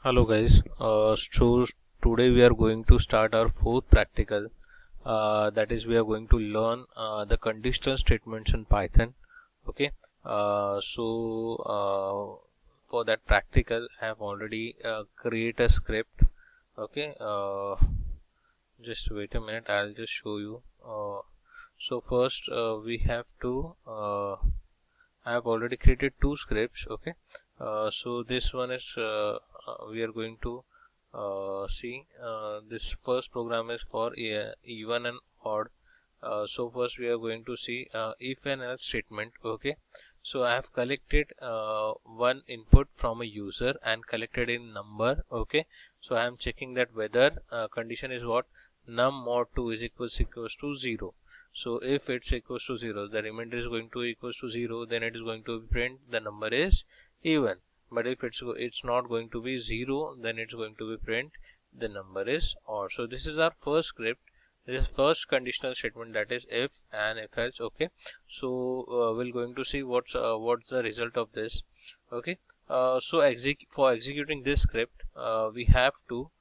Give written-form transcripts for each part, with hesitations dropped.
Hello guys. So today we are going to start our fourth practical. That is, we are going to learn the conditional statements in Python. Okay. For that practical, I have already create a script. Okay. Just wait a minute. I'll just show you. So first, we have to. I have already created two scripts. Okay. So this one is we are going to see this first program is for even and odd. So first we are going to see if and else statement. Okay, so I have collected one input from a user and collected in number. Okay, so I am checking that whether condition is what num mod 2 is equals to 0. So if it's equals to 0, the remainder is going to equals to 0, then it is going to print the number is even. But if it's not going to be 0, then it's going to be print the number is odd. So this is our first script. This is first conditional statement, that is if and if else. Okay, so we're going to see what's the result of this. Okay, so for executing this script, we have to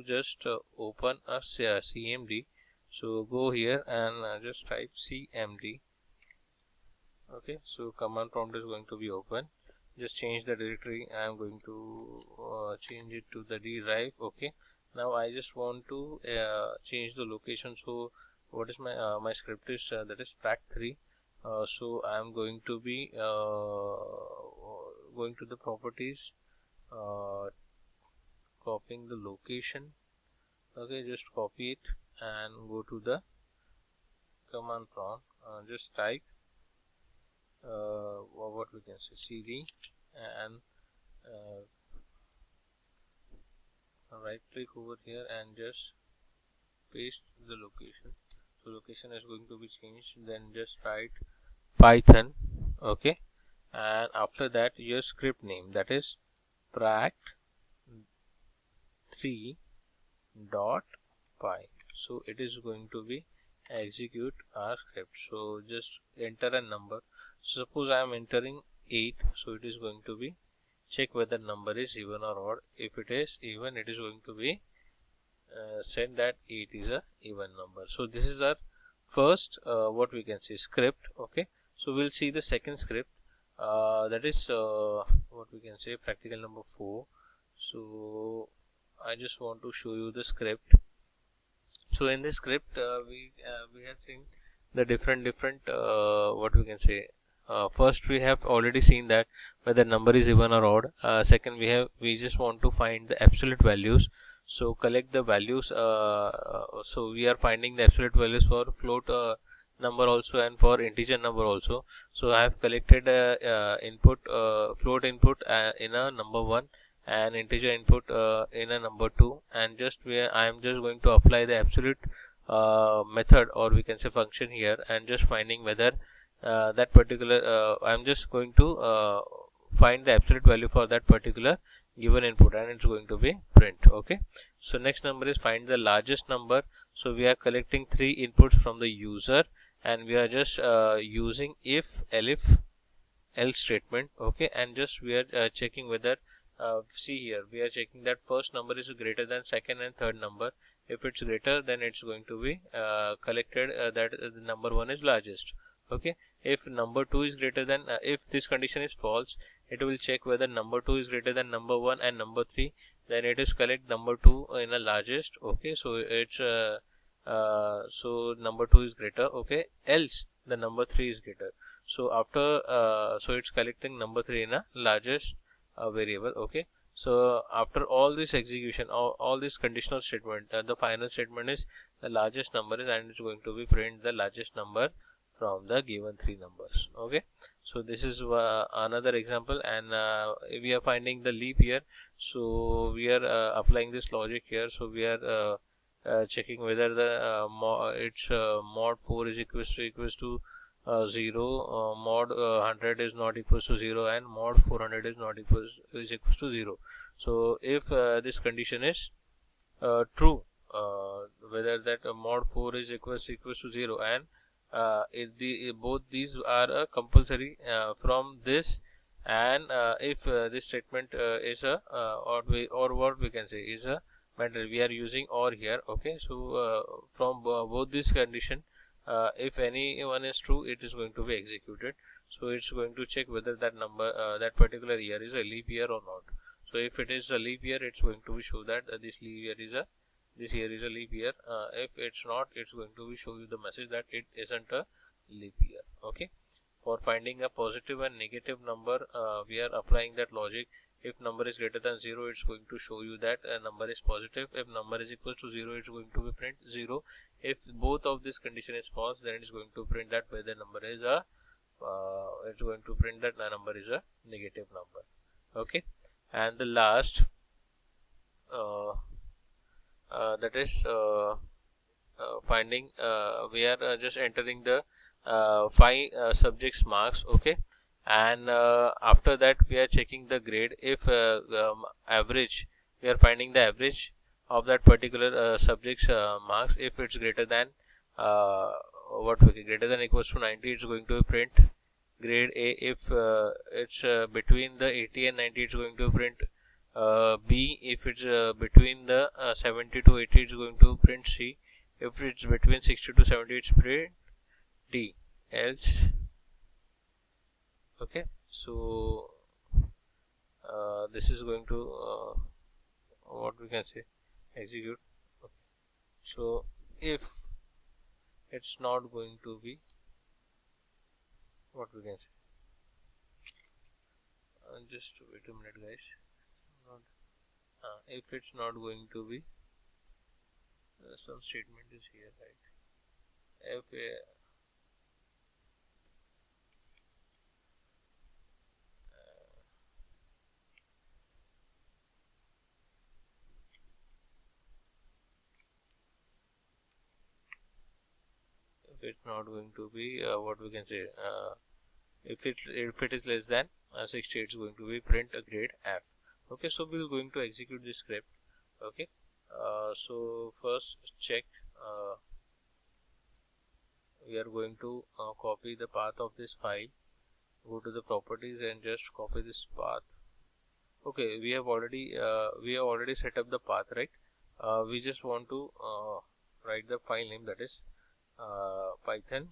just open a CMD. So go here and just type CMD. Okay, so command prompt is going to be open. Just change the directory. I am going to change it to the D drive. Okay, now I just want to change the location. So what is my script is that is prac3. So I am going to be going to the properties, copying the location. Okay, just copy it and go to the command prompt. Just type what we can say cd and right click over here and just paste the location. So location is going to be changed. Then just write Python. Okay, and after that your script name, that is prac3.py. so it is going to be execute our script. So just enter a number. Suppose I am entering 8, so it is going to be check whether number is even or odd. If it is even, it is going to be said that 8 is a even number. So this is our first what we can say script. Okay, so we'll see the second script, that is what we can say practical number 4. So I just want to show you the script. So in this script we have seen the different what we can say. First we have already seen that whether number is even or odd. Second we just want to find the absolute values. So collect the values. So we are finding the absolute values for float number also and for integer number also. So I have collected input float input in a number 1 and integer input in a number 2, and just where I am just going to apply the absolute method, or we can say function here, and just finding whether that particular I am just going to find the absolute value for that particular given input, and it's going to be print. Okay, so next number is find the largest number. So we are collecting 3 inputs from the user, and we are just using if else statement. Okay, and just we are checking whether see here we are checking that first number is greater than second and third number. If it's greater, then it's going to be collected that the number 1 is largest. Okay, if number 2 is greater than if this condition is false, it will check whether number 2 is greater than number 1 and number 3, then it is collect number 2 in a largest. Okay, so it's so number 2 is greater. Okay, else the number 3 is greater. So after so it's collecting number 3 in a largest variable. Okay, so after all this execution, all this conditional statement, the final statement is the largest number is, and it's going to be print the largest number from the given 3 numbers. Okay, so this is another example, and we are finding the leap year. So we are applying this logic here. So we are checking whether the mod 4 is equals to 0, mod 100 is not equals to 0, and mod 400 is equals to 0. So if this condition is true, whether that mod 4 is equals to 0, and if both these are compulsory from this and if this statement is a or what we can say is a matter, we are using or here. Okay, so from both this condition, if any one is true, it is going to be executed. So it's going to check whether that number that particular year is a leap year or not. So if it is a leap year, it's going to show that this year is a leap year. If it's not, it's going to show you the message that it isn't a leap year. Okay, for finding a positive and negative number, we are applying that logic. If number is greater than 0, it's going to show you that a number is positive. If number is equal to 0, it's going to be print 0. If both of this condition is false, then it's going to print that whether number is a it's going to print that the number is a negative number. Okay, and the last that is finding, we are just entering the 5 subjects marks. Okay, and after that we are checking the grade. If average, we are finding the average of that particular subject's marks. If it's greater than greater than equals to 90, it's going to print grade A. If it's between the 80 and 90, it's going to print B. If it's between the 70 to 80, it's going to print C. If it's between 60 to 70, it's print D. Else, okay, so this is going to what we can say, execute. Okay. So if it's not going to be, what we can say, just wait a minute, guys. If it's not going to be, some statement is here, right? If it's not going to be, what we can say, if it is less than 60, it's going to be print a grade F. Okay, so we're going to execute this script. Okay, so first check, we are going to copy the path of this file, go to the properties and just copy this path. Okay, we have already set up the path, right? We just want to write the file name, that is Python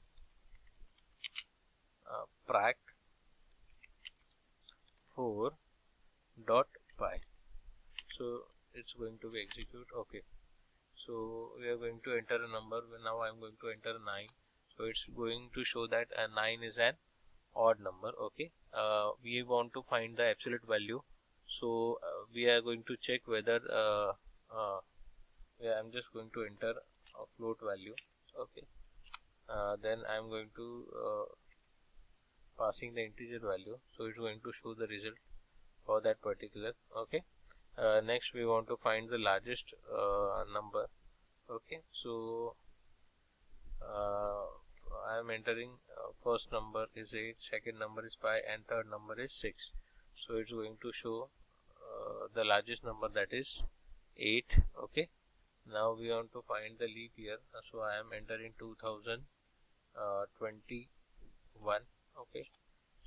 pract 4.py. so it's going to be execute. Okay, so we are going to enter a number. Now I'm going to enter 9, so it's going to show that 9 is an odd number. Okay, we want to find the absolute value, so we are going to check whether I'm just going to enter a float value. Okay, then I'm going to passing the integer value, so it's going to show the result for that particular. Okay, next we want to find the largest number. Okay, so I am entering first number is 8, second number is 5, and third number is 6. So it's going to show the largest number, that is 8. Okay, now we want to find the leap year, so I am entering 2021. Okay,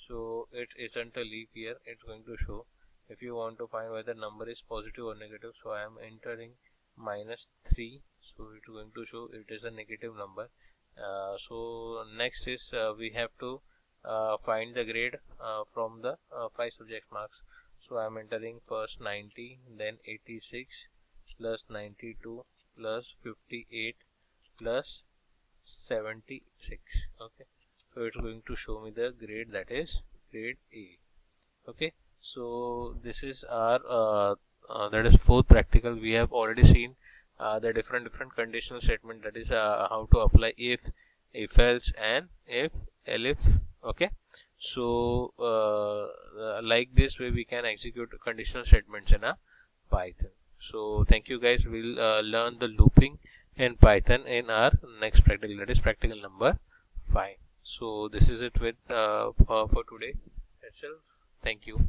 so it isn't a leap year, it's going to show. If you want to find whether number is positive or negative, so I am entering -3, so it's going to show it is a negative number. So next is we have to find the grade from the 5 subject marks. So I am entering first 90, then 86 plus 92 plus 58 plus 76. Okay, so it's going to show me the grade, that is grade A. Okay, so this is our that is fourth practical. We have already seen the different conditional statement, that is how to apply if else, and elif. Okay, so like this way we can execute conditional statements in a Python. So thank you guys. We'll learn the looping in Python in our next practical, that is practical number 5. So this is it with for today itself. Thank you.